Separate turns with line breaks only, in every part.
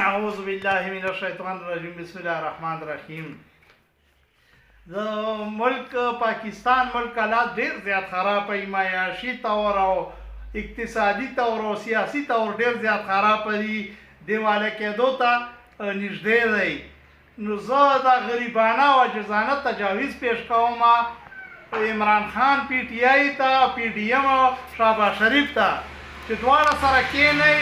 اعوذ بالله من الشیطان الرجیم بسم الله الرحمن الرحیم. د ملک پاکستان ملک حالات ډیر زیات خراب دي، معاشي طور او اقتصادي طور او سیاسي طور ډیر زیات خراب دي، دیواله کېدو ته نږدې دی. نو زه د غریبانه او عاجزانه تجاویز پیش کوم عمران خان پی ټی آی ته، پی ډي ایم او شهباز شریف ته چې دواړه سره کېنئ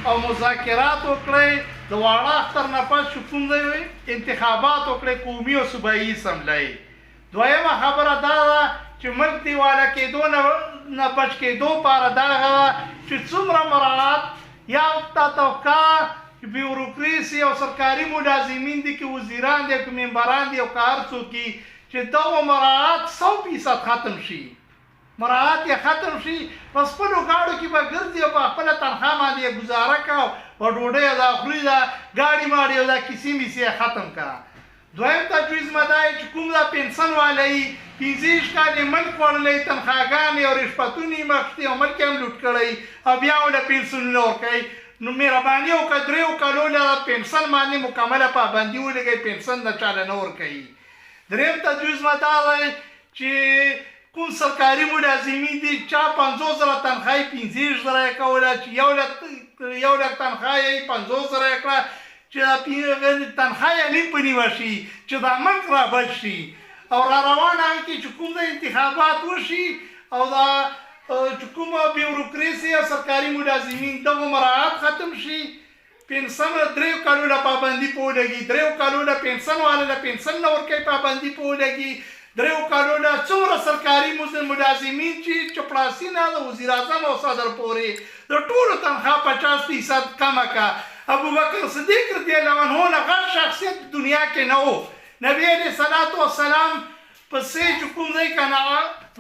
او مذاکرات وکړئ. د واړه اختر نه پس چې کوم ځای انتخابات وکړئ، قومي او صوبایي اسمبلۍ. دویمه خبره دا ده چې ملک دیواله کېدو نه بچ کېدو لپاره دا ده چې څومره مراعات یا توقع بیوروکراسي او سرکاري ملازمین دي، که وزیران دي، که ممبران دي او که هر څوک دي، چې دغه مراعات 100% ختم شي. مراعات یې ختم شي، په خپلو ګاډو کې به ګرځي او په خپله تنخوا باندې یې گزاره کوه، په ډوډۍ دا خوري، دا ګاډي ماډي او دا کیسې میسې یې ختم کړه. دویم تجویز مې دا چې کوم دا پنسن والی 15 کال یې ملک خوړلی، تنخواګانې او رشوتونه یې مخکې او ملک یې هم لوټ کړی او بیا ونه پنسنونه ورکوي. نو مهرباني وکړه 3 کالو له پنسن باندې مکمله پابندي ولګئ، پنسن د چا نه ورکوي. دریم تجویز مې دا دی چې کوم سرکاري ملازمین دي چا 50,000 تنخواه 15,000 یې کوله، چې 1 لک تنخواه یې 50,000 یې کړه، چې تنخواه یې نیم په نیمه شي، چې دا ملک را بچ شي. او را روانه کې چې کوم د انتخابات وشي او دا چې کومه بیوروکراسي او سرکاري ملازمین دغه مراعات ختم شي، پنسن 3 کالو له پابندي په ولګي، 3 کالو له پنسن والا له پنسن نه ورکوي پابندي په ولګي، 3 کالو له څومره سرکاري ملازمین چې چپړاسي نه د وزیر اعظم او صدر پورې د ټولو تنخواه 50% کمه کړه. ابوبکر صدیق رضی الله عنه نه غټ شخصیت دنیا کې نه و. نبی علیه الصلاة والسلام پسې چې کوم ځای که نه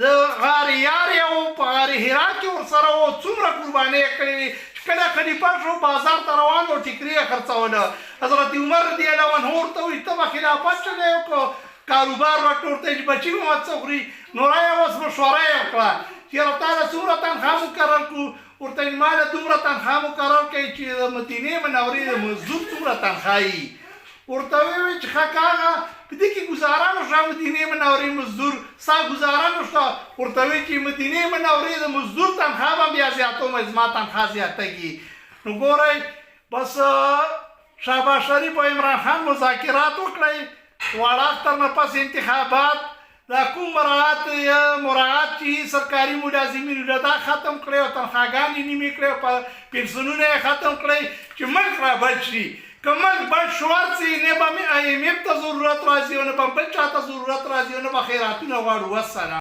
د غار یار یې و، په غار حرا کې ورسره و، څومره قربانۍ یې کړې وې. کله خلیفه شو بازار ته روان و، ټیکري یې خرڅوله. حضرت عمر رضی الله عنه ورته وایي ته به خلافت چلی وکړو، کاروبار وکړه، ورته چې بچي به مه څه خوري. نو رایه اوس مشوره یې وکړه چې یاره تا له څومره تنخواه مقرر کړو. ورته وایي ما له دومره تنخواه مقرر کړئ چې د مدینې منورې د مزدور څومره تنخواه وي. ورته ویې چې ښه کاغه په دې کې ګزاره نه شوه، مدینې منورې مزدور ستا ګزاره نه شوه. ورته وایي چې مدینې منورې د مزدور تنخواه به بیا زیاتوم، زما تنخواه زیاتېږي. نو ګورئ بس شهباز شریف او عمران خان مذاکرات وکړئ، واړه اختر نه پس انتخابات، دا کوم مراعات چې سرکاري ملازمینو له دا ختم کړئ او تنخواګانې نیمې کړئ او پنسنونه یې ختم کړئ چې ملک را بچ شي. که ملک بچ شو هرڅه نه به IMF ته ضرورت راځي او نه به بل چا ته ضرورت راځي او نه به خیراتونه غواړو. والسلام.